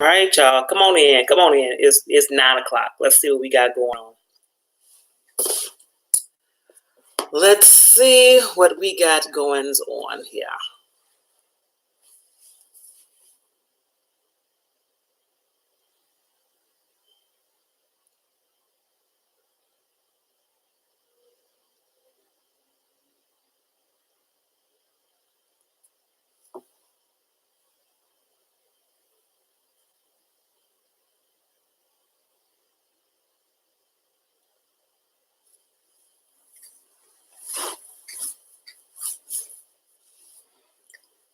All right, y'all. Come on in. Come on in. It's 9 o'clock. Let's see what we got going on. Let's see what we got going on here.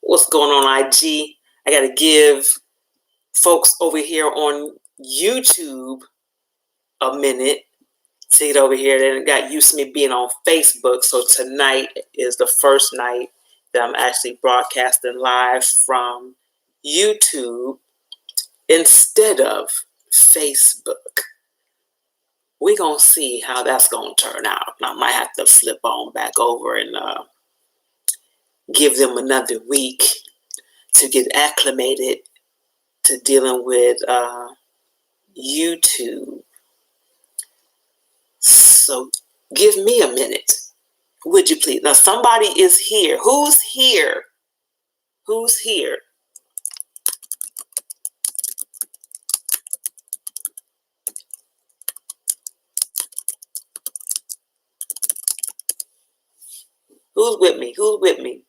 What's going on, IG? I got to give folks over here on YouTube a minute to get over here. They got used to me being on Facebook. So tonight is the first night that I'm actually broadcasting live from YouTube instead of Facebook. We're going to see how that's going to turn out. I might have to flip on back over and give them another week to get acclimated to dealing with YouTube. So give me a minute, would you please? Now somebody is here. Who's here? Who's here? Who's with me? Who's with me?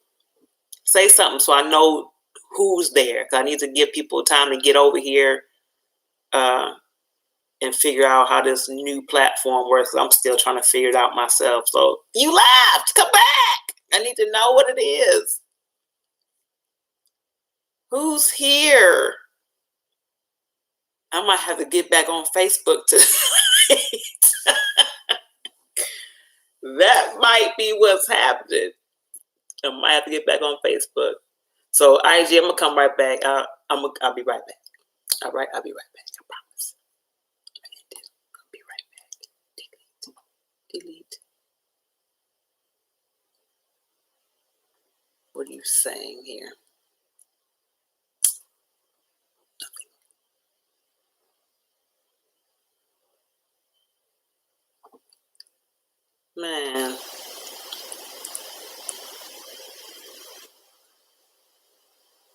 Say something so I know who's there. Because I need to give people time to get over here and figure out how this new platform works. I'm still trying to figure it out myself. So you left. Come back. I need to know what it is. Who's here? I might have to get back on Facebook tonight. That might be what's happening. I might have to get back on Facebook. So IG, I'm gonna come right back. I'll be right back. All right, I'll be right back. I promise. I'll be right back. Delete. What are you saying here? Man.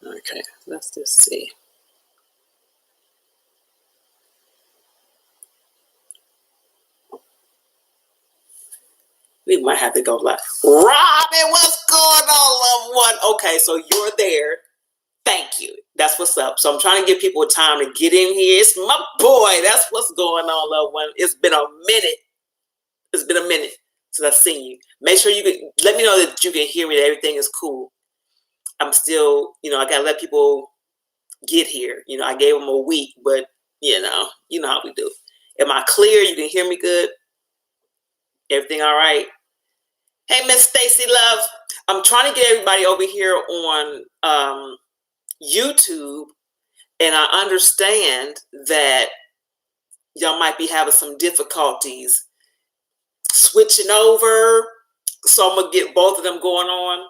Okay, let's just see. We might have to go live. Robin, what's going on, loved one? Okay, so you're there. Thank you. That's what's up. So I'm trying to give people time to get in here. It's my boy. That's what's going on, loved one. It's been a minute. It's been a minute since I've seen you. Make sure you can let me know that you can hear me, that everything is cool. I'm still, I gotta let people get here. I gave them a week, but you know how we do. Am I clear? You can hear me good? Everything all right? Hey, Miss Stacy Love. I'm trying to get everybody over here on YouTube, and I understand that y'all might be having some difficulties switching over. So I'm gonna get both of them going on.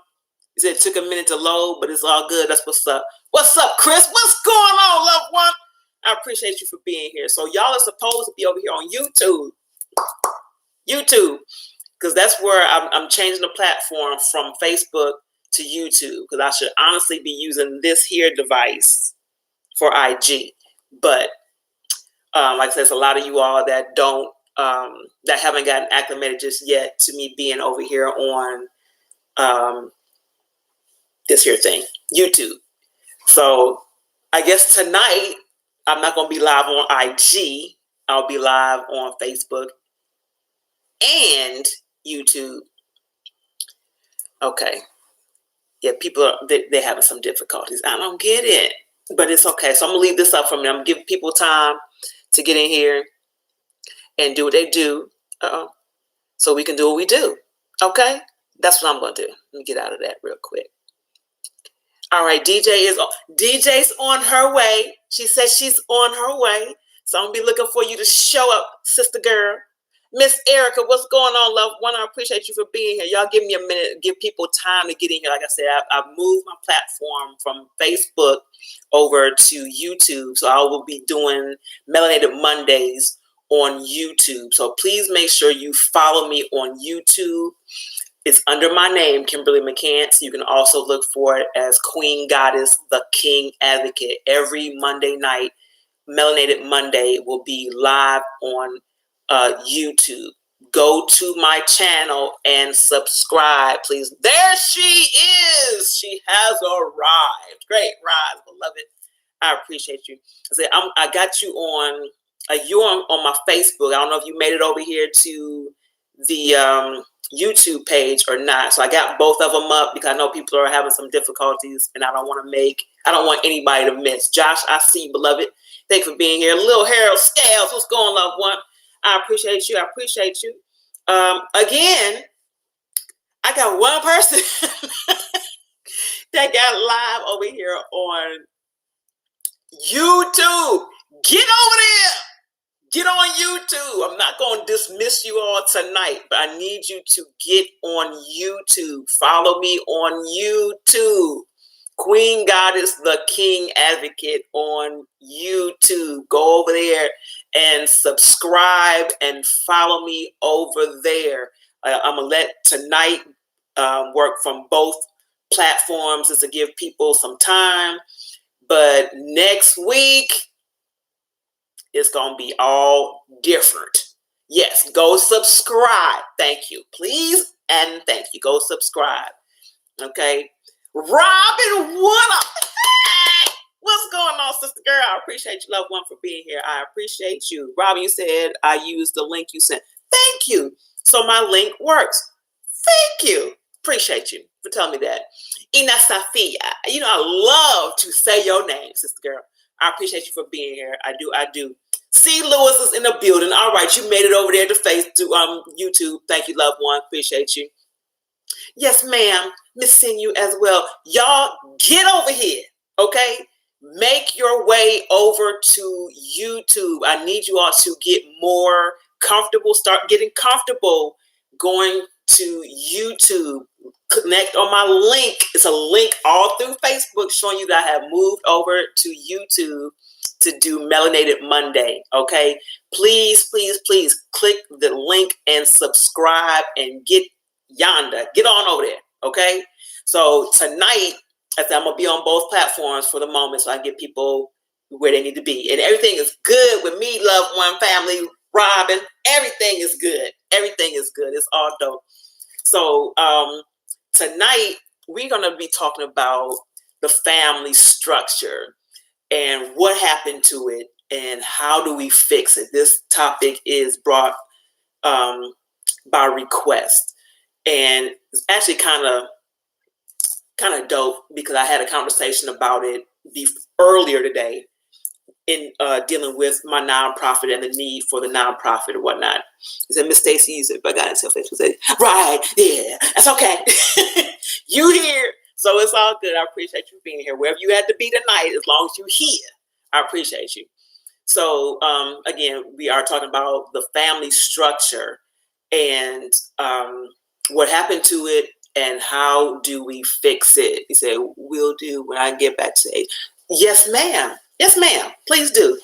He said it took a minute to load, but it's all good. That's what's up. What's up, Chris? What's going on, loved one? I appreciate you for being here. So y'all are supposed to be over here on YouTube, because that's where I'm changing the platform from Facebook to YouTube, because I should honestly be using this here device for IG. But like I said, there's a lot of you all that don't, that haven't gotten acclimated just yet to me being over here on this here thing, YouTube. So I guess tonight I'm not going to be live on IG. I'll be live on Facebook and YouTube. Okay. Yeah, people they're having some difficulties. I don't get it, but it's okay. So I'm gonna leave this up for me. I'm gonna give people time to get in here and do what they do, so we can do what we do. Okay, that's what I'm gonna do. Let me get out of that real quick. All right, DJ's on her way. She says she's on her way, so I'm gonna be looking for you to show up, sister girl. Miss Erica, what's going on, loved one? I appreciate you for being here. Y'all give me a minute, give people time to get in here. Like I said, I've moved my platform from Facebook over to YouTube. So I will be doing Melanated Mondays on YouTube. So please make sure you follow me on YouTube. It's under my name, Kimberly McCants. You can also look for it as Queen Goddess, the King Advocate. Every Monday night, Melanated Monday will be live on YouTube. Go to my channel and subscribe, please. There she is. She has arrived. Great, Rise, beloved. I appreciate you. I got you on. You're on my Facebook. I don't know if you made it over here to the YouTube page or not. So I got both of them up because I know people are having some difficulties, and I don't want anybody to miss. Josh, I see you, beloved. Thanks for being here. Little Harold Scales, what's going on, loved one? I appreciate you. I appreciate you. Again, I got one person that got live over here on YouTube. Get over there. Get on YouTube. I'm not going to dismiss you all tonight, but I need you to get on YouTube. Follow me on YouTube. Queen Goddess, the King Advocate on YouTube. Go over there and subscribe and follow me over there. I'm going to let tonight work from both platforms just to give people some time. But next week, it's going to be all different. Yes, go subscribe. Thank you. Please and thank you. Go subscribe. Okay. Robin, what up? What's going on, sister girl? I appreciate you, loved one, for being here. I appreciate you. Robin, you said I used the link you sent. Thank you. So my link works. Thank you. Appreciate you for telling me that. Ina Safia. You know, I love to say your name, sister girl. I appreciate you for being here. I do. C. Lewis is in the building. All right, you made it over there to YouTube. Thank you, loved one. Appreciate you. Yes, ma'am. Missing you as well. Y'all get over here, okay? Make your way over to YouTube. I need you all to get more comfortable. Start getting comfortable going to YouTube. Connect on my link. It's a link all through Facebook showing you that I have moved over to YouTube to do Melanated Monday. Okay, please click the link and subscribe and get on over there. Okay, so tonight I'm gonna be on both platforms for the moment so I can get people where they need to be, and everything is good with me, loved one, family. Robin, everything is good. It's all dope. So tonight we're gonna be talking about the family structure and what happened to it and how do we fix it. This topic is brought by request, and it's actually kind of dope because I had a conversation about it earlier today in dealing with my nonprofit and the need for the nonprofit or whatnot. He said, Miss Stacy, you said, I got into Facebook. Said, right, yeah, that's okay. You here. So it's all good. I appreciate you being here. Wherever you had to be tonight, as long as you're here, I appreciate you. So again, we are talking about the family structure and what happened to it and how do we fix it. He said, we'll do when I get back to it. Yes, ma'am. Yes, ma'am. Please do.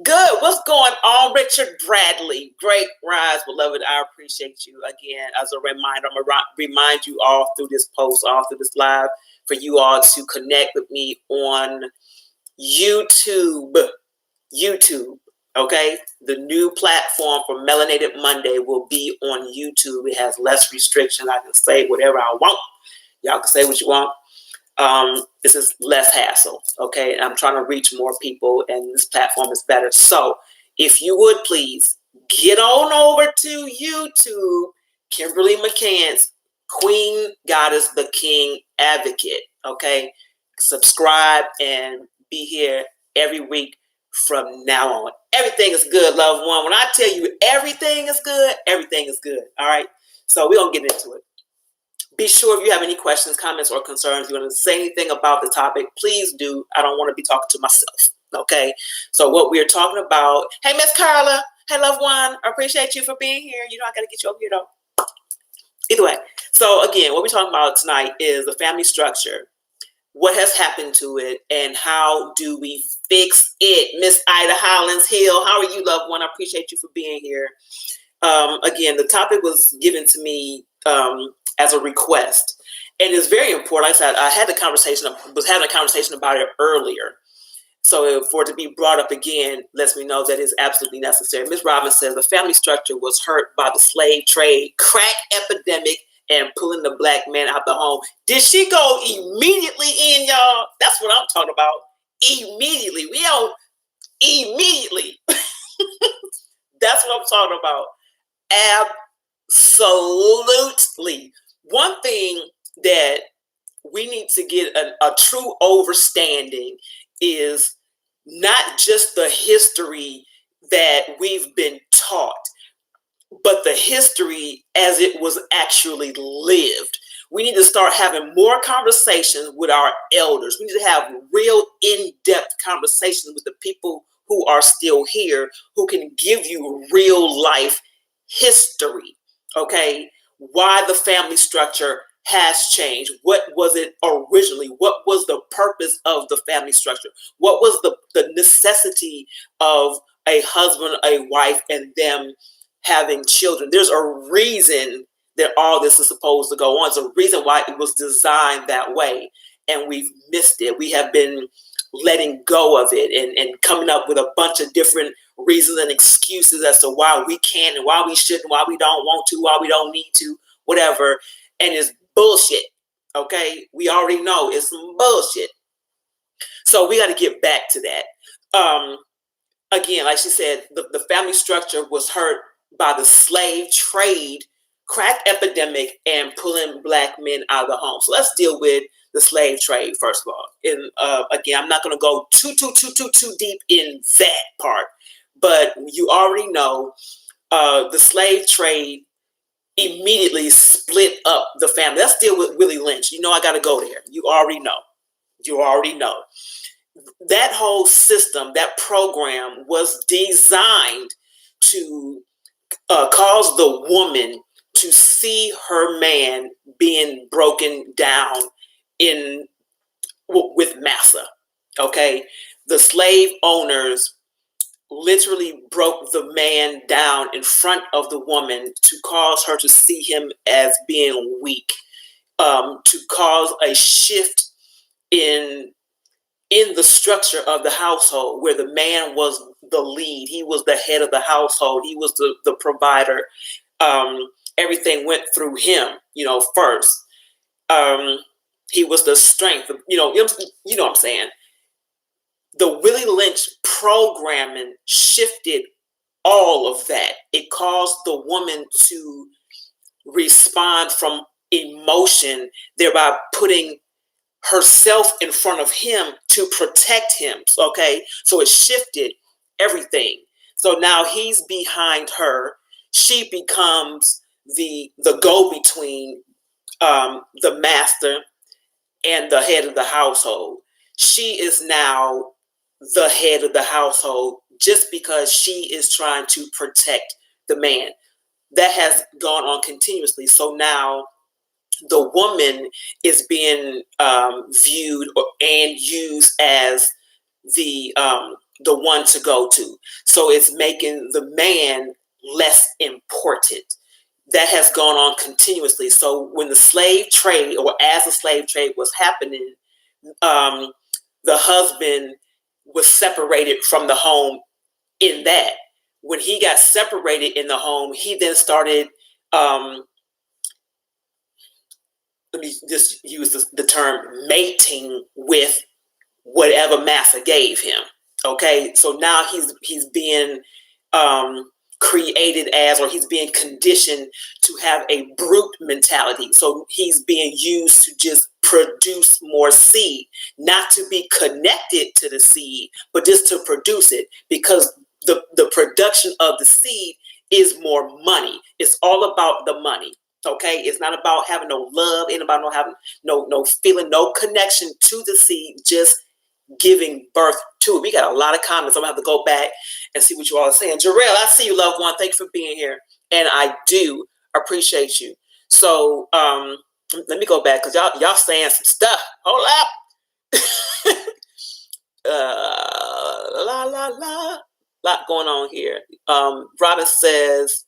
Good. What's going on, Richard Bradley? Great rise, beloved. I appreciate you. Again, as a reminder, I'm going to remind you all through this post, all through this live, for you all to connect with me on YouTube. Okay? The new platform for Melanated Monday will be on YouTube. It has less restriction. I can say whatever I want. Y'all can say what you want. This is less hassle, okay? And I'm trying to reach more people, and this platform is better. So if you would please get on over to YouTube, Kimberly McCants, Queen Goddess, the King Advocate, okay? Subscribe and be here every week from now on. Everything is good, loved one. When I tell you everything is good, all right? So we're going to get into it. Be sure if you have any questions, comments, or concerns, you want to say anything about the topic, please do. I don't want to be talking to myself, okay? So what we're talking about, hey, Miss Carla, Hey, loved one, I appreciate you for being here. You know, I got to get you over here, though. Either way. So, again, what we're talking about tonight is the family structure. What has happened to it, and how do we fix it? Miss Ida Hollins Hill, how are you, loved one? I appreciate you for being here. Again, the topic was given to me as a request, and it's very important. Like I said, I was having a conversation about it earlier. So for it to be brought up again lets me know that it's absolutely necessary. Ms. Robbins says the family structure was hurt by the slave trade, crack epidemic, and pulling the black man out the home. Did she go immediately in, y'all? That's what I'm talking about. Immediately. We don't immediately. That's what I'm talking about. Absolutely. One thing that we need to get a true understanding is not just the history that we've been taught, but the history as it was actually lived. We need to start having more conversations with our elders. We need to have real in-depth conversations with the people who are still here, who can give you real life history, okay? Why the family structure has changed. What was it originally? What was the purpose of the family structure? What was the necessity of a husband, a wife, and them having children? There's a reason that all this is supposed to go on. It's a reason why it was designed that way, and we've missed it. We have been letting go of it and coming up with a bunch of different reasons and excuses as to why we can't and why we shouldn't, why we don't want to, why we don't need to, whatever. And it's bullshit. Okay, we already know it's some bullshit. So we got to get back to that. Again, like she said, the family structure was hurt by the slave trade, crack epidemic, and pulling black men out of the home. So let's deal with the slave trade first of all. And again, I'm not going to go too deep in that part, but you already know the slave trade immediately split up the family. Let's deal with Willie Lynch. You know I got to go there. You already know. You already know. That whole system, that program was designed to cause the woman to see her man being broken down with massa. Okay, the slave owners literally broke the man down in front of the woman to cause her to see him as being weak, to cause a shift in the structure of the household, where the man was the lead. He was the head of the household. He was the provider. Everything went through him, first. He was the strength. You know what I'm saying? The Willie Lynch programming shifted all of that. It caused the woman to respond from emotion, thereby putting herself in front of him to protect him. Okay, so it shifted everything. So now he's behind her. She becomes the go-between, the master and the head of the household. She is now the head of the household just because she is trying to protect the man. That has gone on continuously. So now the woman is being viewed and used as the one to go to. So it's making the man less important. That has gone on continuously. So when the slave trade, or as the slave trade was happening, the husband was separated from the home in that. When he got separated in the home, he then started, let me just use the term, mating with whatever massa gave him. Okay, so now he's being created as, or he's being conditioned to have a brute mentality. So he's being used to just produce more seed, not to be connected to the seed, but just to produce it, because the production of the seed is more money. It's all about the money. Okay, it's not about having no love, ain't about no having no feeling, no connection to the seed, just giving birth to it. We got a lot of comments. I'm going to have to go back and see what you all are saying. Jarrell, I see you, loved one. Thank you for being here. And I do appreciate you. So let me go back because y'all saying some stuff. Hold up. Lot going on here. Robin says,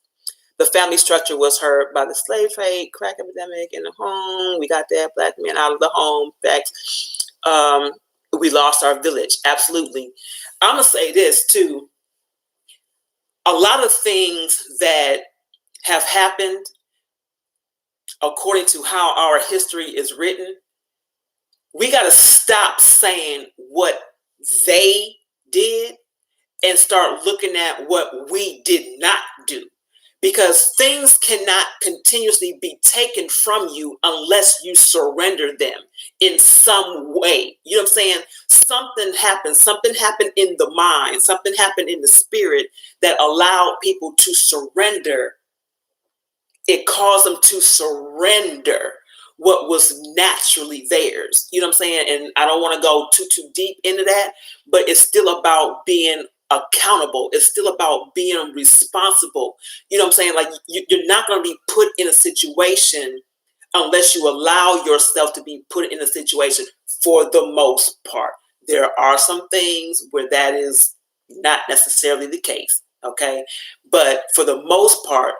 the family structure was hurt by the slave trade, crack epidemic in the home. We got that black men out of the home. Facts. We lost our village. Absolutely. I'm going to say this too. A lot of things that have happened according to how our history is written, we got to stop saying what they did and start looking at what we did not do. Because things cannot continuously be taken from you unless you surrender them in some way. You know what I'm saying? Something happened. Something happened in the mind. Something happened in the spirit that allowed people to surrender. It caused them to surrender what was naturally theirs. You know what I'm saying? And I don't want to go too deep into that, but it's still about being accountable. It's still about being responsible. You know what I'm saying? Like you're not going to be put in a situation unless you allow yourself to be put in a situation for the most part. There are some things where that is not necessarily the case. Okay. But for the most part,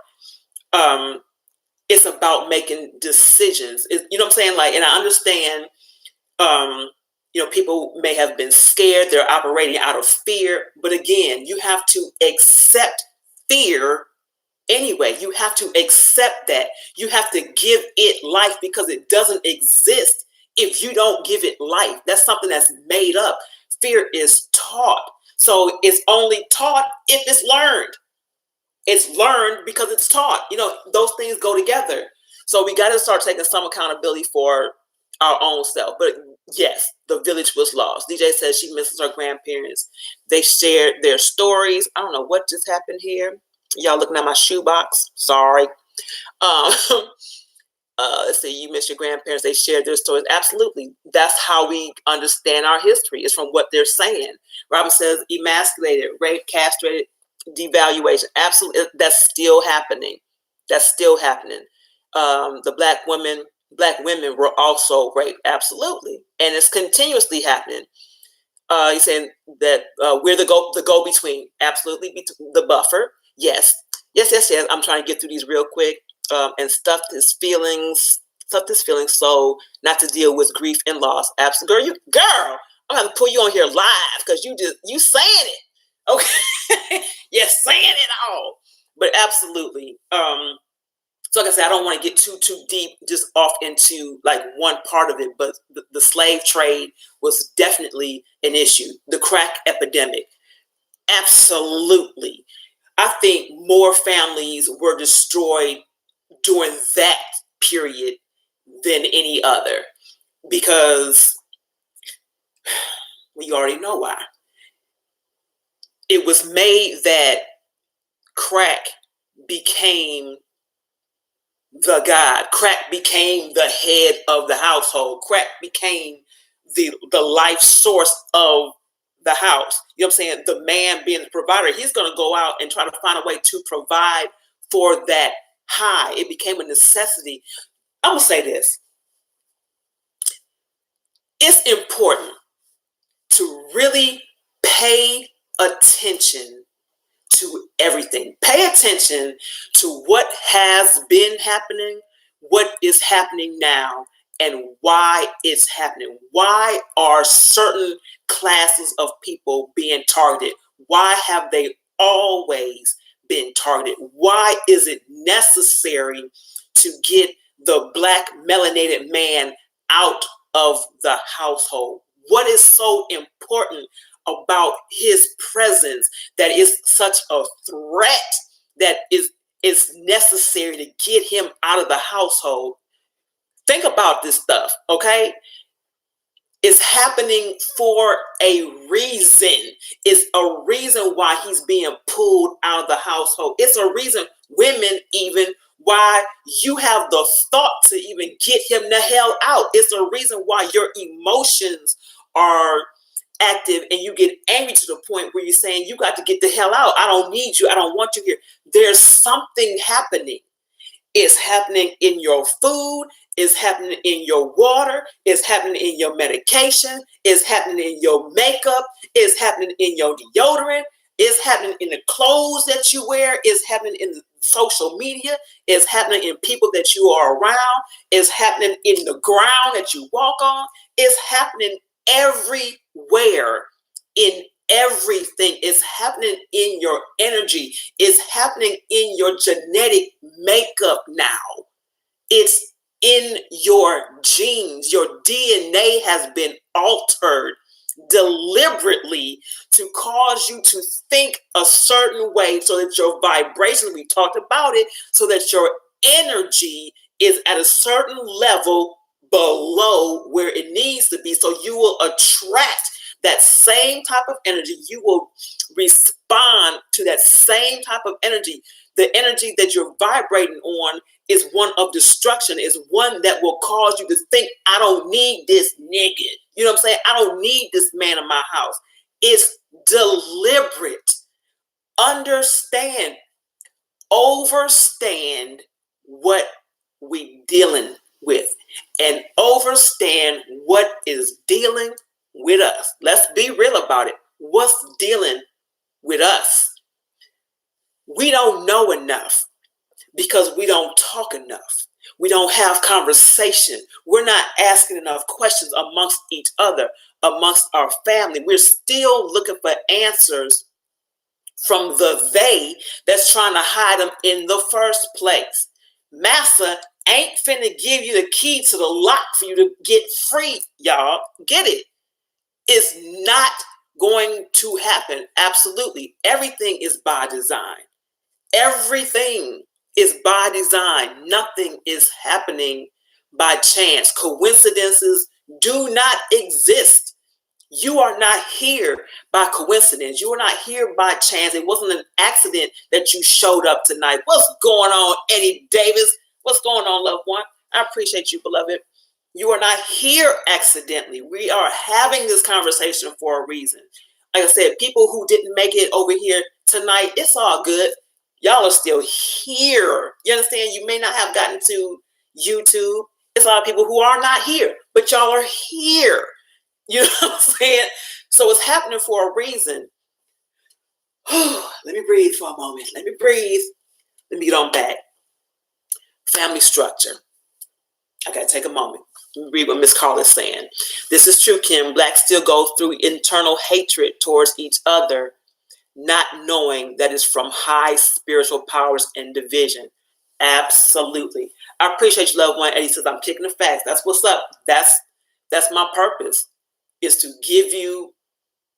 it's about making decisions. You know what I'm saying? Like, and I understand, people may have been scared. They're operating out of fear. But again, you have to accept fear anyway. You have to accept that. You have to give it life because it doesn't exist if you don't give it life. That's something that's made up. Fear is taught. So it's only taught if it's learned. It's learned because it's taught. Those things go together. So we got to start taking some accountability for our own self. But yes, the village was lost. DJ says she misses her grandparents. They shared their stories. I don't know what just happened here. Y'all looking at my shoebox. Sorry. Let's see, you miss your grandparents. They shared their stories. Absolutely. That's how we understand our history, is from what they're saying. Robin says emasculated, raped, castrated, devaluation. Absolutely. That's still happening. That's still happening. The black women were also raped. Absolutely. And it's continuously happening. He's saying that we're the go-between. Absolutely. The buffer. Yes. I'm trying to get through these real quick. And stuff his feelings so not to deal with grief and loss. Absolutely. Girl, I'm gonna have to pull you on here live because you saying it. Okay. You're saying it all. But absolutely. So like I said, I don't want to get too deep just off into like one part of it, but the slave trade was definitely an issue. The crack epidemic. Absolutely. I think more families were destroyed during that period than any other, because we already know why. It was made that crack became the god. Crack became the head of the household. Crack became the life source of the house. You know what I'm saying? The man being the provider, he's going to go out and try to find a way to provide for that high. It became a necessity. I'm going to say this. It's important to really pay attention to everything. Pay attention to what has been happening, what is happening now, and why it's happening. Why are certain classes of people being targeted? Why have they always been targeted? Why is it necessary to get the black melanated man out of the household? What is so important about his presence that is such a threat that is necessary to get him out of the household? Think about this stuff, okay? It's happening for a reason. It's a reason why he's being pulled out of the household. It's a reason, women even, why you have the thought to even get him the hell out. It's a reason why your emotions are active and you get angry to the point where you're saying, you got to get the hell out. I don't need you. I don't want you here. There's something happening. It's happening in your food. It's happening in your water. It's happening in your medication. It's happening in your makeup. It's happening in your deodorant. It's happening in the clothes that you wear. It's happening in the social media. It's happening in people that you are around. It's happening in the ground that you walk on. It's happening everywhere, in everything. Is happening in your energy. It's happening in your genetic makeup now. It's in your genes. Your DNA has been altered deliberately to cause you to think a certain way so that your vibration, we talked about it, so that your energy is at a certain level below where it needs to be. So you will attract that same type of energy. You will respond to that same type of energy. The energy that you're vibrating on is one of destruction, is one that will cause you to think, I don't need this nigga. You know what I'm saying? I don't need this man in my house. It's deliberate. Understand, overstand what we dealing with, and overstand what is dealing with us. Let's be real about it. What's dealing with us? We don't know enough because we don't talk enough. We don't have conversation. We're not asking enough questions amongst each other, amongst our family. We're still looking for answers from the they that's trying to hide them in the first place. Massa ain't finna give you the key to the lock for you to get free, y'all. Get it? It's not going to happen. Absolutely. Everything is by design. Everything is by design. Nothing is happening by chance. Coincidences do not exist. You are not here by coincidence. You are not here by chance. It wasn't an accident that you showed up tonight. What's going on, Eddie Davis? What's going on, loved one? I appreciate you, beloved. You are not here accidentally. We are having this conversation for a reason. Like I said, people who didn't make it over here tonight, it's all good. Y'all are still here. You understand? You may not have gotten to YouTube. It's a lot of people who are not here, but y'all are here. You know what I'm saying? So it's happening for a reason. Let me breathe for a moment. Let me breathe. Let me get on back. Family structure. I gotta take a moment. Let me read what Miss Carl is saying. This is true, Kim. Blacks still go through internal hatred towards each other, not knowing that it's from high spiritual powers and division. Absolutely. I appreciate you, loved one. Eddie says, I'm kicking the facts. That's what's up. That's my purpose, is to give you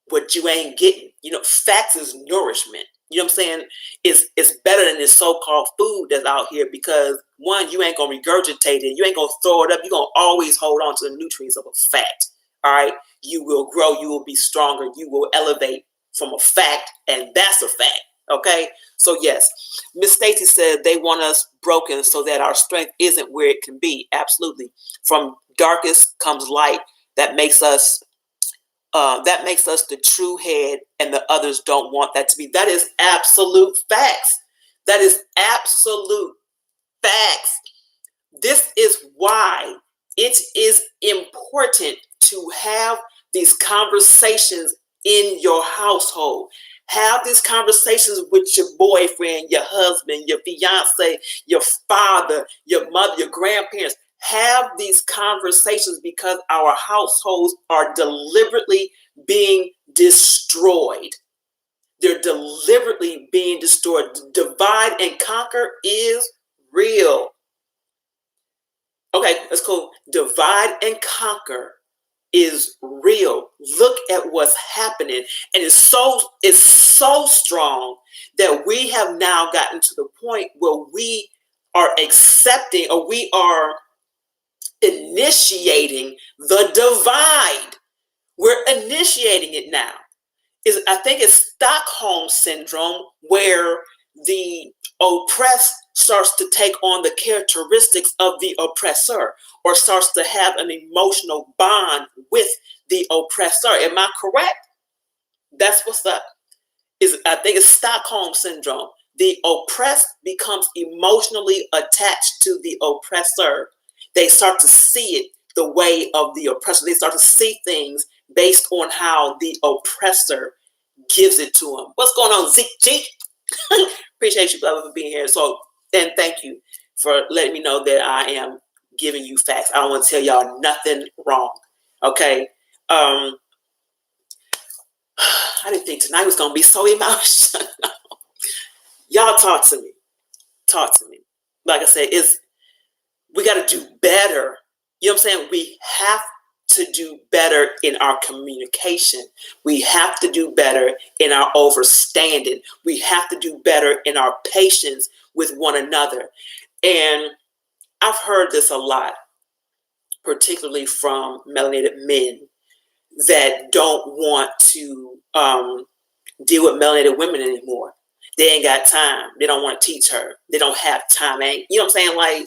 what you ain't getting. You know, facts is nourishment. You know what I'm saying? It's better than this so-called food that's out here, because one, you ain't gonna regurgitate it. You ain't gonna throw it up. You're gonna always hold on to the nutrients of a fact. All right. You will grow. You will be stronger. You will elevate from a fact, and that's a fact. Okay. So yes, Miss Stacy said they want us broken so that our strength isn't where it can be. Absolutely. From darkest comes light. That makes us the true head, and the others don't want that to be. That is absolute facts. That is absolute facts. This is why it is important to have these conversations in your household. Have these conversations with your boyfriend, your husband, your fiance, your father, your mother, your grandparents. Have these conversations, because our households are deliberately being destroyed. They're deliberately being destroyed. Divide and conquer is real. Okay, that's cool. Divide and conquer is real. Look at what's happening. And it's so strong that we have now gotten to the point where we are accepting, or we are initiating the divide. We're initiating it now. I think it's Stockholm syndrome, where the oppressed starts to take on the characteristics of the oppressor, or starts to have an emotional bond with the oppressor. Am I correct? That's what's up. I think it's Stockholm syndrome. The oppressed becomes emotionally attached to the oppressor. They start to see it the way of the oppressor. They start to see things based on how the oppressor gives it to them. What's going on, Zeke G? Appreciate you, brother, for being here. So, and thank you for letting me know that I am giving you facts. I don't want to tell y'all nothing wrong. Okay. I didn't think tonight was going to be so emotional. Y'all talk to me. Talk to me. Like I said, we got to do better. You know what I'm saying? We have to do better in our communication. We have to do better in our understanding. We have to do better in our patience with one another. And I've heard this a lot, particularly from melanated men that don't want to deal with melanated women anymore. They ain't got time. They don't want to teach her. They don't have time. You know what I'm saying? Like,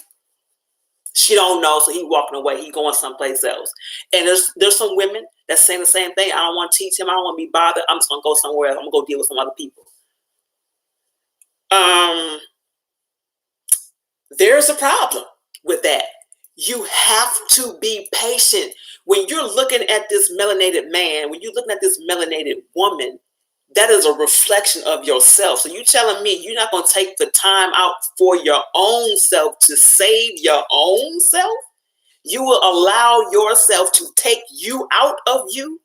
she don't know, so he walking away. He going someplace else. And there's some women that's saying the same thing. I don't want to teach him. I don't want to be bothered. I'm just going to go somewhere else. I'm going to go deal with some other people. There's a problem with that. You have to be patient. When you're looking at this melanated man, when you're looking at this melanated woman, that is a reflection of yourself. So you telling me you're not going to take the time out for your own self to save your own self? You will allow yourself to take you out of you?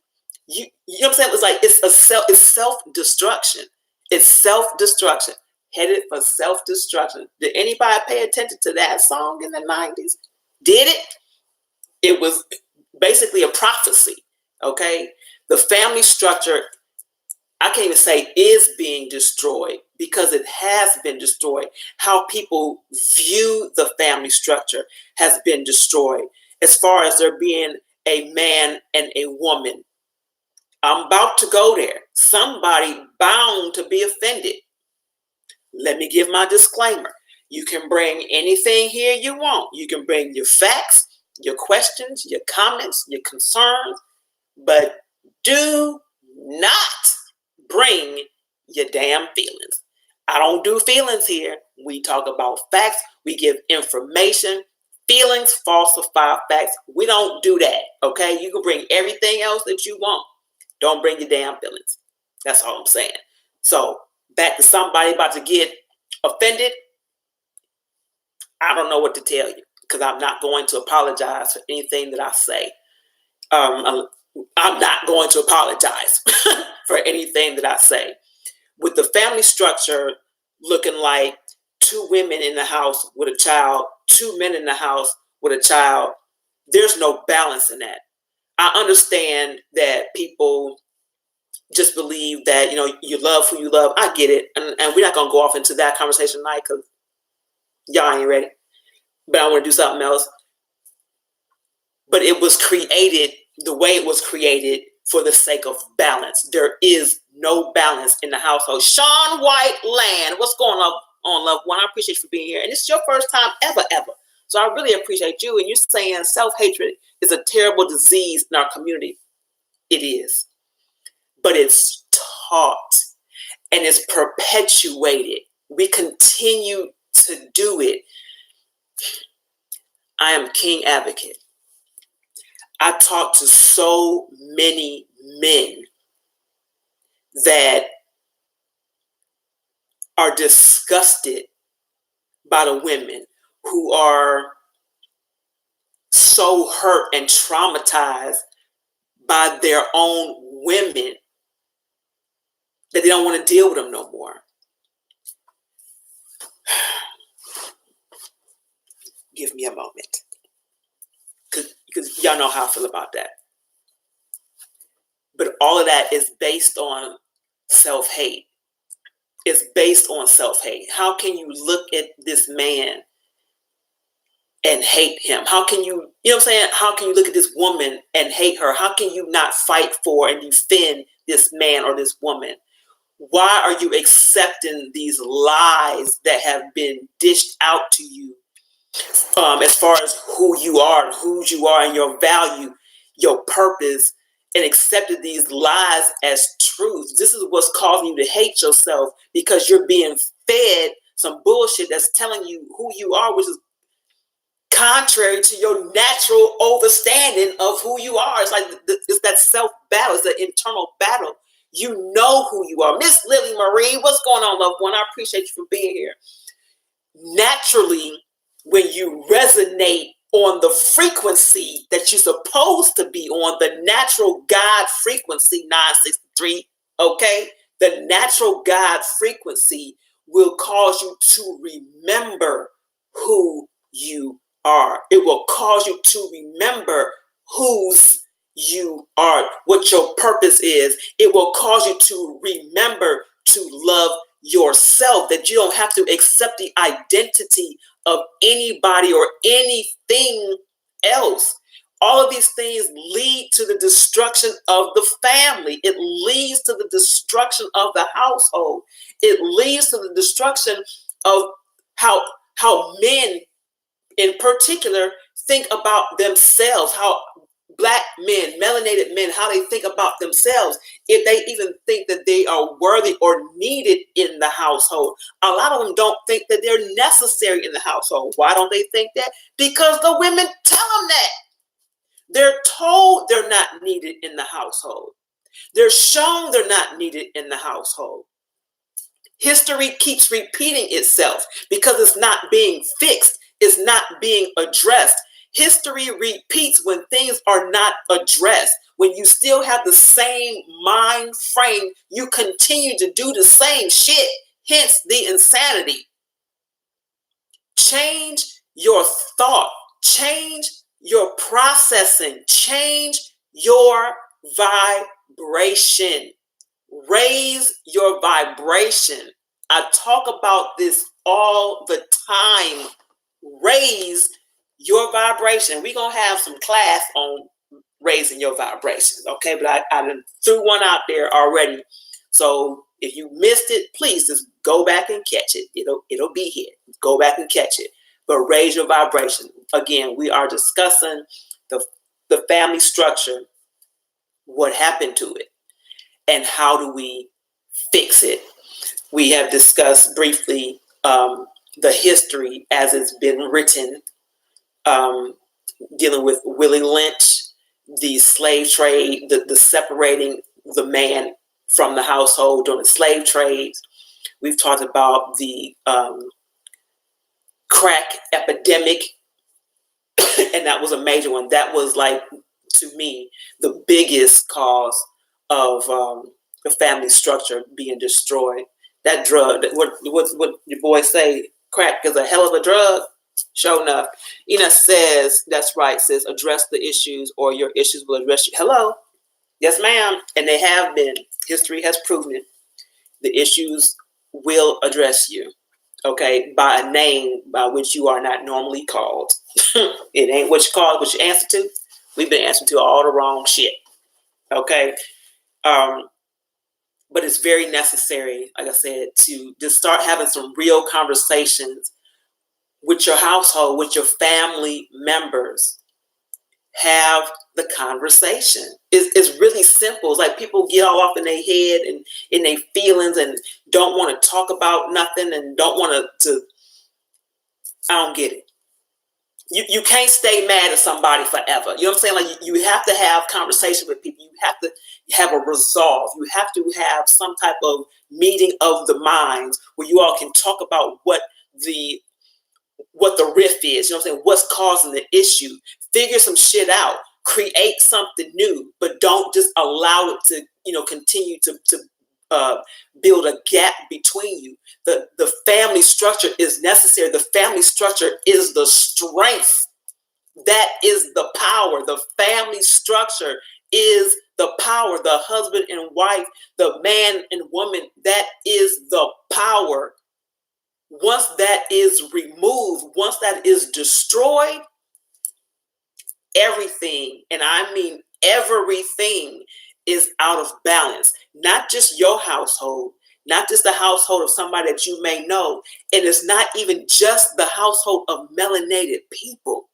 You know what I'm saying? It's like it's self-destruction. It's self-destruction. Headed for self-destruction. Did anybody pay attention to that song in the 90s? Did it? It was basically a prophecy. Okay? The family structure, I can't even say is being destroyed, because it has been destroyed. How people view the family structure has been destroyed. As far as there being a man and a woman, I'm about to go there. Somebody bound to be offended. Let me give my disclaimer. You can bring anything here you want. You can bring your facts, your questions, your comments, your concerns, but do not bring your damn feelings. I don't do feelings here. We talk about facts. We give information. Feelings falsify facts. We don't do that, okay? You can bring everything else that you want. Don't bring your damn feelings. That's all I'm saying. So, back to somebody about to get offended. I don't know what to tell you, because I'm not going to apologize for anything that I say. I'm not going to apologize for anything that I say. With the family structure looking like 2 women in the house with a child, 2 men in the house with a child, there's no balance in that. I understand that people just believe that, you love who you love. I get it. And we're not going to go off into that conversation tonight, because y'all ain't ready. But I want to do something else. But it was created the way it was created for the sake of balance. There is no balance in the household. Sean White Land, what's going on, loved one? I appreciate you for being here. And this is your first time ever. So I really appreciate you. And you're saying self-hatred is a terrible disease in our community. It is. But it's taught and it's perpetuated. We continue to do it. I am King Advocate. I talk to so many men that are disgusted by the women, who are so hurt and traumatized by their own women that they don't want to deal with them no more. Give me a moment. Because y'all know how I feel about that. But all of that is based on self-hate. It's based on self-hate. How can you look at this man and hate him? How can you know what I'm saying? How can you look at this woman and hate her? How can you not fight for and defend this man or this woman? Why are you accepting these lies that have been dished out to you as far as who you are and whose you are and your value, your purpose, and accepted these lies as truth? This is what's causing you to hate yourself, because you're being fed some bullshit that's telling you who you are, which is contrary to your natural understanding of who you are. It's like it's that self battle, it's the internal battle. You know who you are. Miss Lily Marie, what's going on, loved one? I appreciate you for being here. Naturally, when you resonate on the frequency that you're supposed to be on, the natural God frequency, 963, okay? The natural God frequency will cause you to remember who you are. It will cause you to remember whose you are, what your purpose is. It will cause you to remember to love yourself, that you don't have to accept the identity of anybody or anything else. All of these things lead to the destruction of the family. It leads to the destruction of the household. It leads to the destruction of how men in particular think about themselves, how Black men, melanated men, how they think about themselves, if they even think that they are worthy or needed in the household. A lot of them don't think that they're necessary in the household. Why don't they think that? Because the women tell them that. They're told they're not needed in the household. They're shown they're not needed in the household. History keeps repeating itself because it's not being fixed. It's not being addressed. History repeats when things are not addressed. When you still have the same mind frame, you continue to do the same shit, hence the insanity. Change your thought, change your processing, change your vibration. Raise your vibration. I talk about this all the time. Raise your vibration. We're going to have some class on raising your vibrations, okay? But I done threw one out there already. So if you missed it, please just go back and catch it. It'll be here. Go back and catch it. But raise your vibration. Again, we are discussing the family structure, what happened to it, and how do we fix it. We have discussed briefly the history as it's been written, dealing with Willie Lynch, the slave trade, the separating the man from the household during the slave trades. We've talked about the crack epidemic, and that was a major one. That was, like, to me, the biggest cause of the family structure being destroyed. That drug, what your boys say, crack is a hell of a drug. Sure enough. Ina says, that's right, sis, address the issues or your issues will address you. Hello. Yes, ma'am. And they have been. History has proven it. The issues will address you, okay, by a name by which you are not normally called. It ain't what you call it, what you answer to. We've been answering to all the wrong shit, okay? But it's very necessary, like I said, to just start having some real conversations with your household, with your family members. Have the conversation. It's really simple. It's like people get all off in their head and in their feelings and don't want to talk about nothing and don't want to. I don't get it. You can't stay mad at somebody forever. You know what I'm saying? Like, you have to have conversation with people. You have to have a resolve. You have to have some type of meeting of the minds where you all can talk about what the riff is. You know what I'm saying? What's causing the issue? Figure some shit out. Create something new, but don't just allow it to, continue to build a gap between you. The family structure is necessary. The family structure is the strength. That is the power. The family structure is the power. The husband and wife, the man and woman, that is the power. Once that is removed, once that is destroyed, everything, and I mean everything, is out of balance. Not just your household, not just the household of somebody that you may know. And it's not even just the household of melanated people.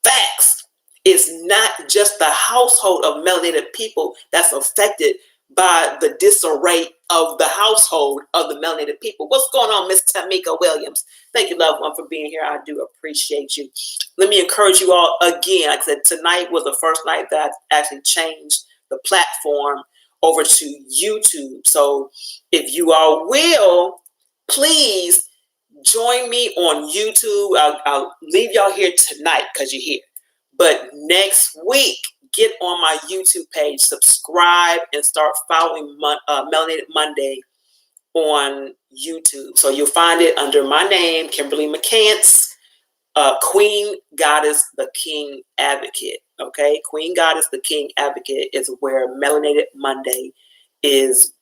Facts. It's not just the household of melanated people that's affected by the disarray of the household of the melanated people. What's going on, Miss Tamika Williams? Thank you, loved one, for being here. I do appreciate you. Let me encourage you all again. Like I said, tonight was the first night that I actually changed the platform over to YouTube. So if you all will, please join me on YouTube. I'll leave y'all here tonight because you're here. But next week, get on my YouTube page, subscribe, and start following Melanated Monday on YouTube. So you'll find it under my name, Kimberly McCants, Queen Goddess, the King Advocate. Okay, Queen Goddess, the King Advocate is where Melanated Monday is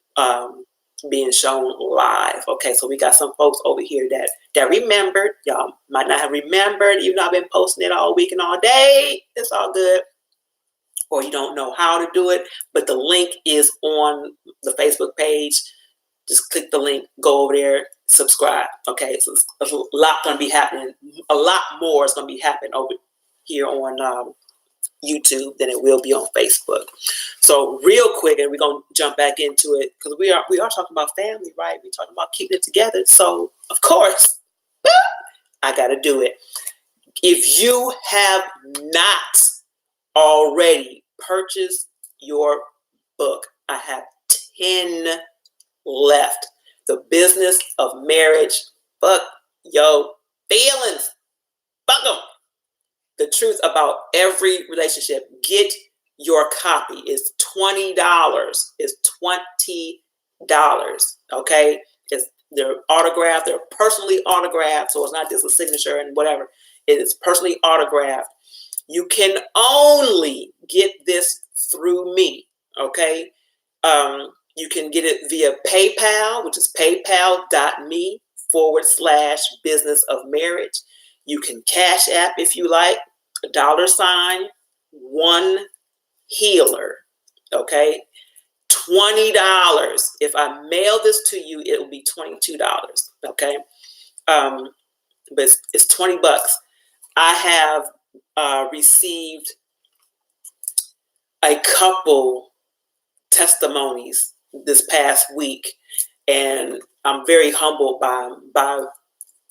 being shown live. Okay, so we got some folks over here that remembered. Y'all might not have remembered, even though I've been posting it all week and all day. It's all good. Or you don't know how to do it, but the link is on the Facebook page. Just click the link, go over there, subscribe. Okay, so there's a lot going to be happening. A lot more is going to be happening over here on YouTube than it will be on Facebook. So real quick, and we're going to jump back into it because we are talking about family, right? We're talking about keeping it together. So of course, I got to do it. If you have not already purchased your book, I have 10 left. The Business of Marriage. Fuck your feelings. Fuck them. The truth about every relationship. Get your copy. It's $20. It's $20. Okay? They're autographed. They're personally autographed. So it's not just a signature and whatever. It is personally autographed. You can only get this through me. Okay? You can get it via PayPal, which is paypal.me/business of marriage. You can Cash App if you like, $1 healer. Okay, $20. If I mail this to you, it will be $22. Okay, but it's $20. I have received a couple testimonies this past week, and I'm very humbled by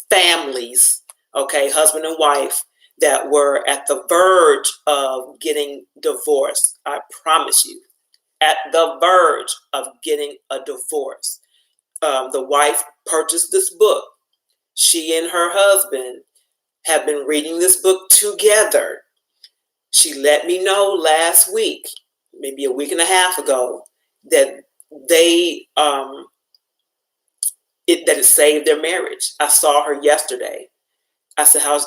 families, okay, husband and wife, that were at the verge of getting divorced. I promise you, at the verge of getting a divorce. The wife purchased this book. She and her husband have been reading this book together. She let me know last week, maybe a week and a half ago, that it saved their marriage. I saw her yesterday. I said, how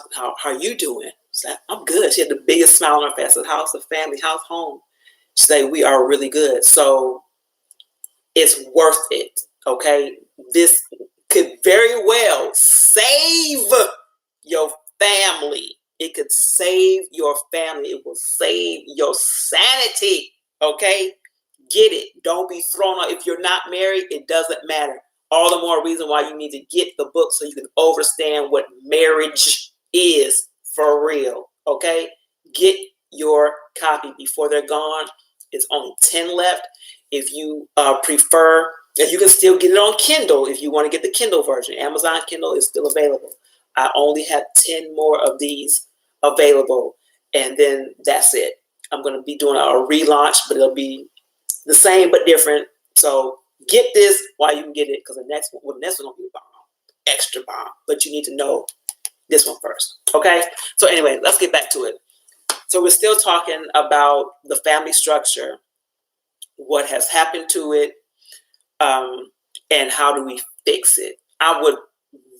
are you doing? She said, I'm good. She had the biggest smile on her face. I said, how's the family? How's home? She said, we are really good. So it's worth it. Okay. This could very well save your family. It could save your family. It will save your sanity. Okay. Get it. Don't be thrown out. If you're not married, it doesn't matter. All the more reason why you need to get the book so you can understand what marriage is for real. Okay? Get your copy before they're gone. It's only 10 left. If you prefer, you can still get it on Kindle if you want to get the Kindle version. Amazon Kindle is still available. I only have 10 more of these available, and then that's it. I'm going to be doing a relaunch, but it'll be the same but different. So get this while you can get it, because the next one will be bomb, extra bomb. But you need to know this one first. Okay? So anyway, let's get back to it. So we're still talking about the family structure, what has happened to it, and how do we fix it. I would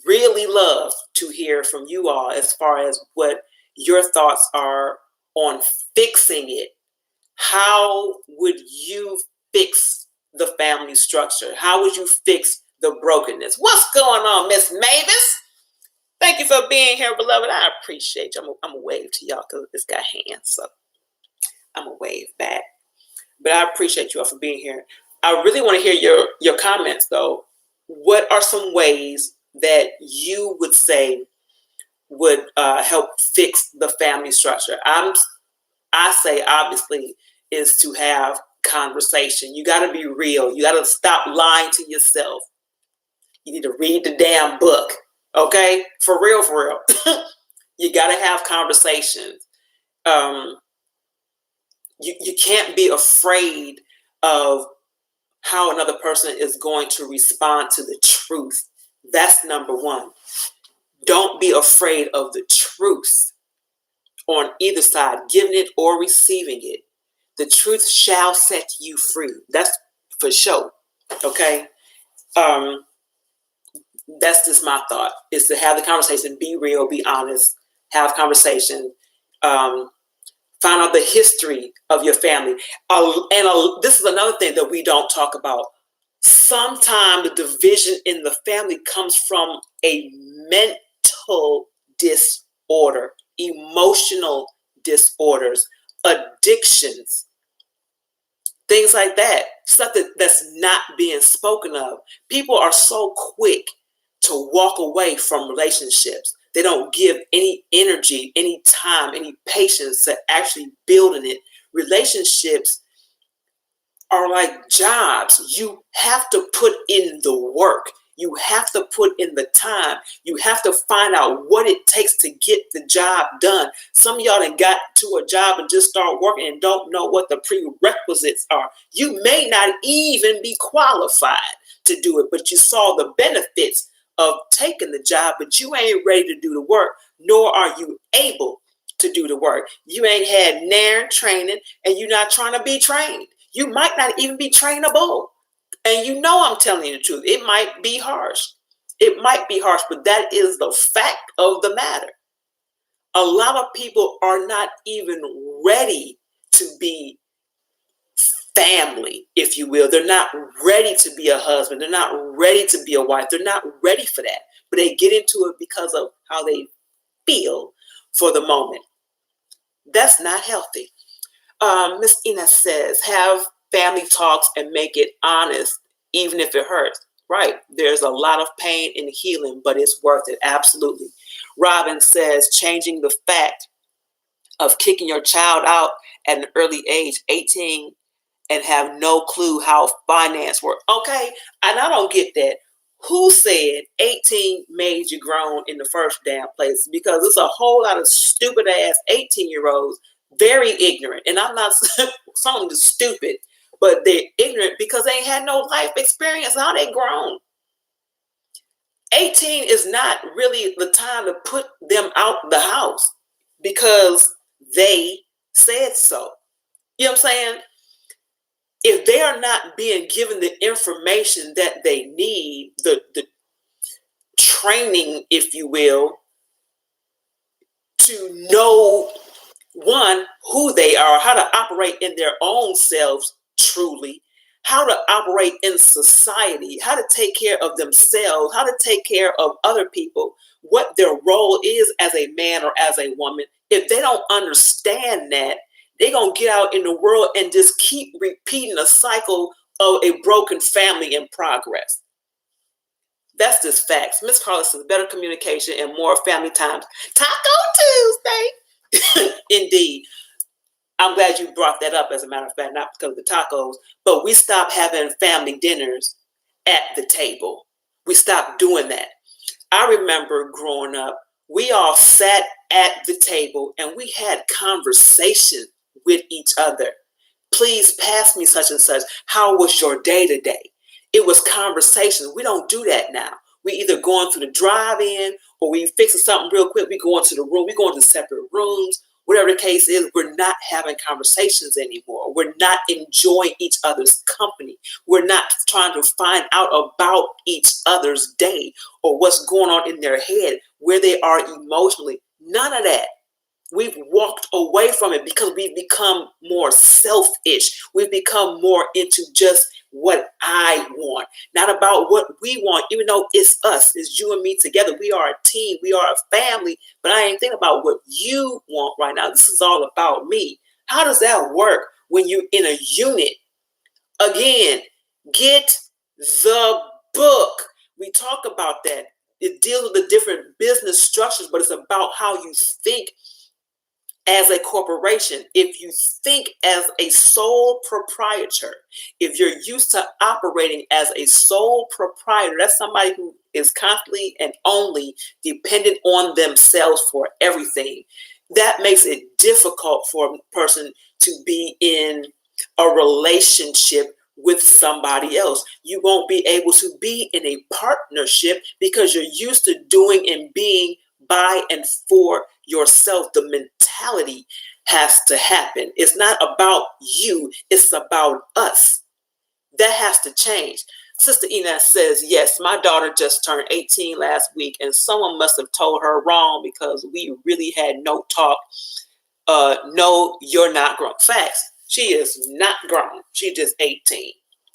really love to hear from you all as far as what your thoughts are on fixing it. How would you fix the family structure? How would you fix the brokenness? What's going on, Miss Mavis? Thank you for being here, beloved. I appreciate you. I'm going to wave to y'all because it's got hands, so I'm going to wave back. But I appreciate you all for being here. I really want to hear your comments, though. What are some ways that you would say would help fix the family structure? I say, obviously, is to have conversation. You got to be real. You got to stop lying to yourself. You need to read the damn book. Okay? For real, for real. You got to have conversations. You can't be afraid of how another person is going to respond to the truth. That's number one. Don't be afraid of the truth on either side, giving it or receiving it. The truth shall set you free. That's for sure. Okay? That's just my thought, is to have the conversation, be real, be honest, have conversation, find out the history of your family. This is another thing that we don't talk about. Sometimes the division in the family comes from a mental disorder, emotional disorders, addictions, things like that. Stuff that's not being spoken of. People are so quick to walk away from relationships. They don't give any energy, any time, any patience to actually building it. Relationships are like jobs. You have to put in the work. You have to put in the time. You have to find out what it takes to get the job done. Some of y'all done got to a job and just start working and don't know what the prerequisites are. You may not even be qualified to do it, but you saw the benefits of taking the job, but you ain't ready to do the work, nor are you able to do the work. You ain't had NAIR training, and you're not trying to be trained. You might not even be trainable. And you know I'm telling you the truth. It might be harsh. It might be harsh, but that is the fact of the matter. A lot of people are not even ready to be family, if you will. They're not ready to be a husband. They're not ready to be a wife. They're not ready for that. But they get into it because of how they feel for the moment. That's not healthy. Miss Ina says, have family talks and make it honest, even if it hurts. Right. There's a lot of pain in healing, but it's worth it. Absolutely. Robin says, changing the fact of kicking your child out at an early age, 18, and have no clue how finance works. Okay, and I don't get that. Who said 18 made you grown in the first damn place? Because it's a whole lot of stupid ass 18-year-olds, very ignorant. And I'm not saying they're stupid, but they're ignorant because they ain't had no life experience. How they grown? 18 is not really the time to put them out the house because they said so. You know what I'm saying? If they are not being given the information that they need, the training, if you will, to know, one, who they are, how to operate in their own selves truly, how to operate in society, how to take care of themselves, how to take care of other people, what their role is as a man or as a woman. If they don't understand that, they're going to get out in the world and just keep repeating a cycle of a broken family in progress. That's just facts. Miss Carla says, better communication and more family times. Taco Tuesday. Indeed. I'm glad you brought that up, as a matter of fact, not because of the tacos, but we stopped having family dinners at the table. We stopped doing that. I remember growing up, we all sat at the table and we had conversation with each other. Please pass me such and such. How was your day today? It was conversation. We don't do that now. We either going through the drive-in or we fixing something real quick. We go into the room. We go into separate rooms. Whatever the case is, we're not having conversations anymore. We're not enjoying each other's company. We're not trying to find out about each other's day or what's going on in their head, where they are emotionally. None of that. We've walked away from it because we've become more selfish. We've become more into just what I want, not about what we want, even though it's us, it's you and me together. We are a team, we are a family, but I ain't thinking about what you want right now. This is all about me. How does that work when you're in a unit? Again, Get the book. We talk about that. It deals with the different business structures, but it's about how you think as a corporation. If you think as a sole proprietor, if you're used to operating as a sole proprietor, that's somebody who is constantly and only dependent on themselves for everything. That makes it difficult for a person to be in a relationship with somebody else. You won't be able to be in a partnership because you're used to doing and being by and for yourself. The mentality has to happen. It's not about you, it's about us. That has to change. Sister Ina says, yes, my daughter just turned 18 last week, and someone must have told her wrong because we really had no talk. No, you're not grown. Facts. She is not grown. She's just 18.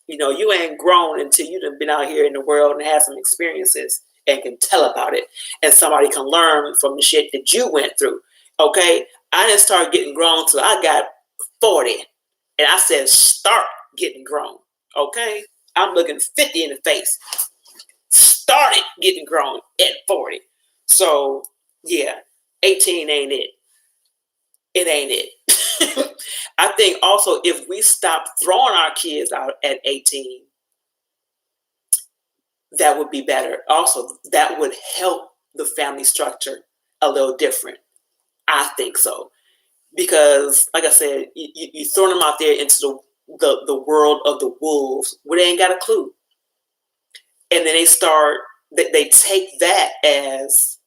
You ain't grown until you've been out here in the world and had some experiences and can tell about it. And somebody can learn from the shit that you went through. Okay? I didn't start getting grown till I got 40. And I said, start getting grown. Okay? I'm looking 50 in the face. Started getting grown at 40. So, yeah, 18 ain't it. It ain't it. I think also if we stop throwing our kids out at 18, that would be better. Also, that would help the family structure a little different. I think so. Because, like I said, you throwing them out there into the world of the wolves where they ain't got a clue. And then they take that as,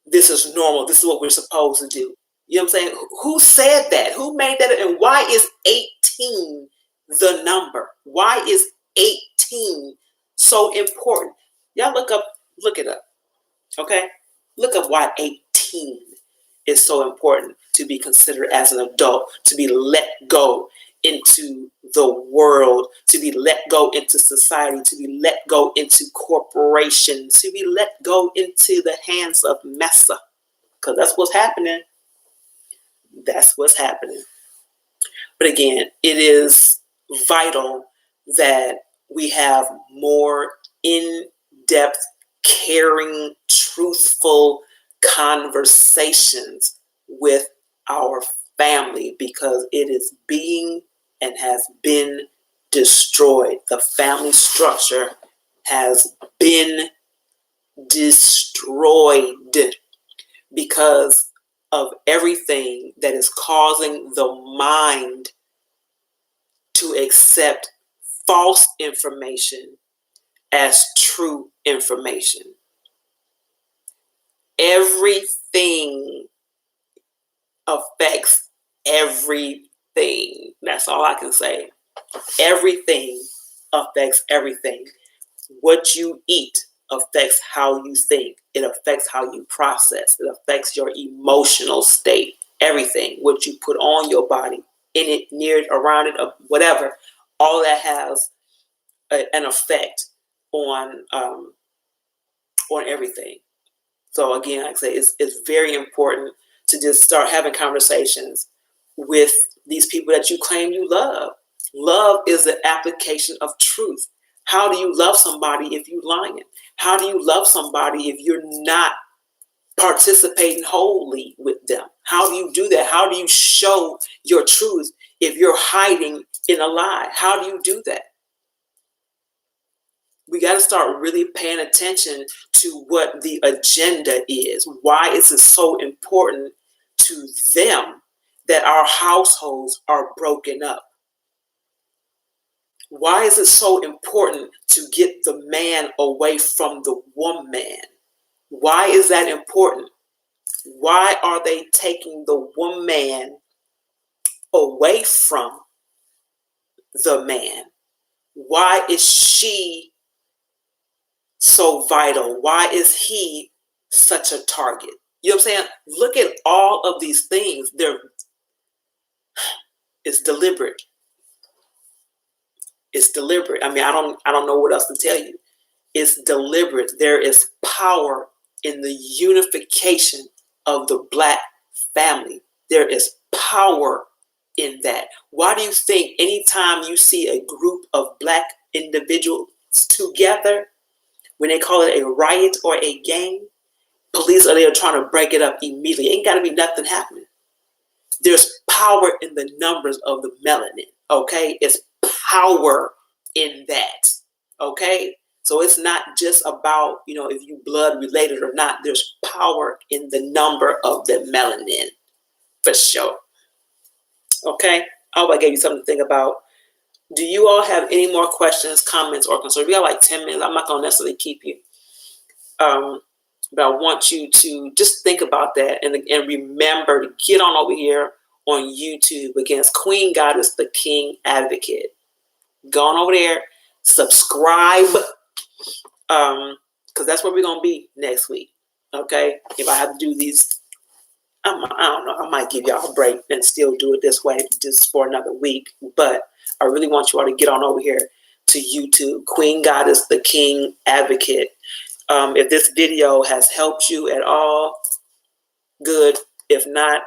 this is normal. This is what we're supposed to do. You know what I'm saying? Who said that? Who made that? And why is 18 the number? Why is 18 so important? Y'all look it up. Okay? Look up why 18 is so important to be considered as an adult, to be let go into the world, to be let go into society, to be let go into corporations, to be let go into the hands of Messa. Because that's what's happening. That's what's happening. But again, it is vital that we have more in-depth, caring, truthful conversations with our family, because it is being and has been destroyed. The family structure has been destroyed because of everything that is causing the mind to accept false information as true information. Everything affects everything. That's all I can say. Everything affects everything. What you eat affects how you think. It affects how you process. It affects your emotional state. Everything. What you put on your body, in it, near it, around it, whatever. All that has an effect on everything. So again, like I say, it's very important to just start having conversations with these people that you claim you love. Love is the application of truth. How do you love somebody if you're lying? How do you love somebody if you're not participating wholly with them? How do you do that? How do you show your truth if you're hiding in a lie? How do you do that? We got to start really paying attention to what the agenda is. Why is it so important to them that our households are broken up? Why is it so important to get the man away from the woman? Why is that important? Why are they taking the woman away from the man? Why is she so vital? Why is he such a target? You know what I'm saying? Look at all of these things. It's deliberate. It's deliberate. I mean, I don't know what else to tell you. It's deliberate. There is power in the unification of the Black family. There is power in that. Why do you think anytime you see a group of Black individuals together, when they call it a riot or a gang, police are there trying to break it up immediately. Ain't got to be nothing happening. There's power in the numbers of the melanin, okay? It's power in that, okay? So it's not just about, if you blood related or not. There's power in the number of the melanin, for sure, okay? I hope I gave you something to think about. Do you all have any more questions, comments, or concerns? We got like 10 minutes. I'm not going to necessarily keep you. But I want you to just think about that and remember to get on over here on YouTube against Queen Goddess, the King Advocate. Go on over there, subscribe, because that's where we're going to be next week. Okay? If I have to do these, I don't know, I might give y'all a break and still do it this way just for another week. But I really want you all to get on over here to YouTube, Queen Goddess, the King Advocate. If this video has helped you at all, good. If not,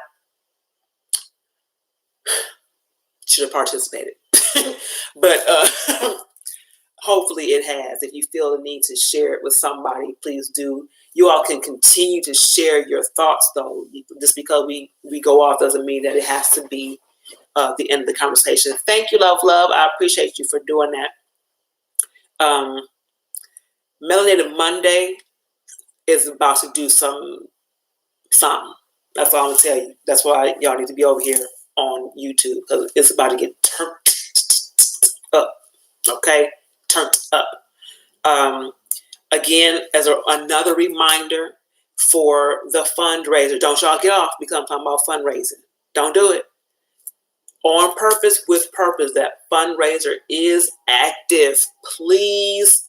should have participated. But hopefully it has. If you feel the need to share it with somebody, please do. You all can continue to share your thoughts, though. Just because we go off doesn't mean that it has to be the end of the conversation. Thank you, love. I appreciate you for doing that. Melanated Monday is about to do something. That's all I'm gonna tell you. That's why y'all need to be over here on YouTube, because it's about to get turned up. Okay, turned up. Again, as another reminder for the fundraiser. Don't y'all get off because I'm talking about fundraising. Don't do it. On Purpose with Purpose. That fundraiser is active. Please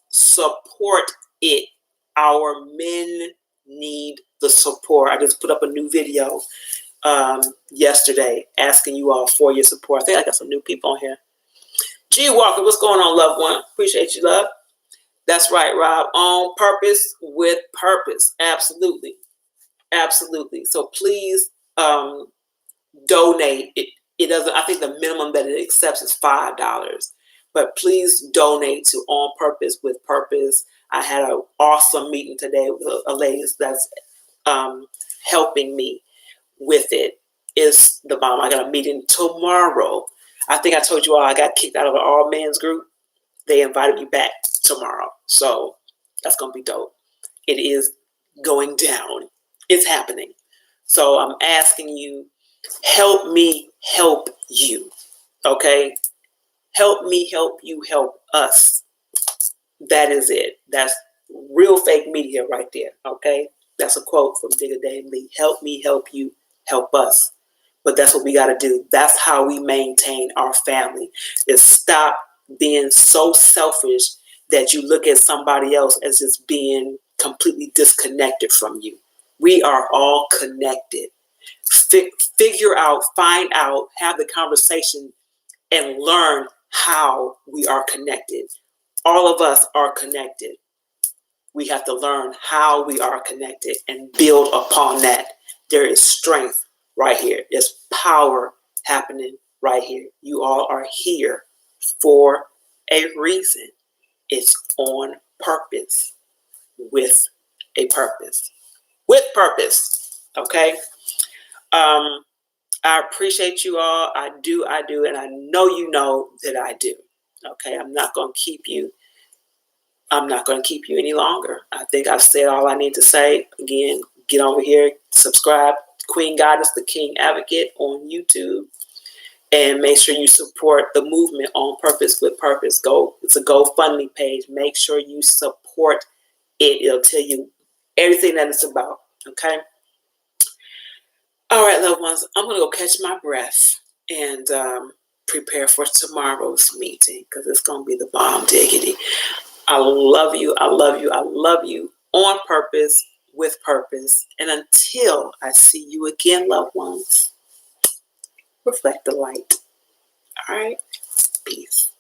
support it. Our men need the support. I just put up a new video yesterday asking you all for your support. I think I got some new people on here. G Walker, what's going on, loved one? Appreciate you, love. That's right, Rob. On Purpose with Purpose. Absolutely. So please donate. It doesn't. I think the minimum that it accepts is $5. But please donate to On Purpose with Purpose. I had an awesome meeting today with a lady that's helping me with it. It's the bomb. I got a meeting tomorrow. I think I told you all I got kicked out of an all men's group. They invited me back tomorrow. So that's going to be dope. It is going down. It's happening. So I'm asking you, help me help you. Okay? Help me help you help us. That is it. That's real fake media right there. Okay? That's a quote from Digger Dave Lee. Help me help you help us. But that's what we got to do. That's how we maintain our family. Is stop being so selfish that you look at somebody else as just being completely disconnected from you. We are all connected. Figure out, find out, have the conversation, and learn how we are connected. All of us are connected. We have to learn how we are connected and build upon that. There is strength right here. There's power happening right here. You all are here for a reason. It's on purpose, with a purpose. With purpose. Okay? I appreciate you all. I do, and I know you know that I do. Okay? I'm not going to keep you any longer. I think I've said all I need to say. Again, get over here, subscribe, Queen Goddess, the King Advocate on YouTube, and make sure you support the movement On Purpose with Purpose. It's a GoFundMe page. Make sure you support it. It'll tell you everything that it's about. Okay? All right, loved ones, I'm going to go catch my breath and prepare for tomorrow's meeting, because it's going to be the bomb diggity. I love you. I love you. I love you. On Purpose with Purpose. And until I see you again, loved ones, reflect the light. All right? Peace.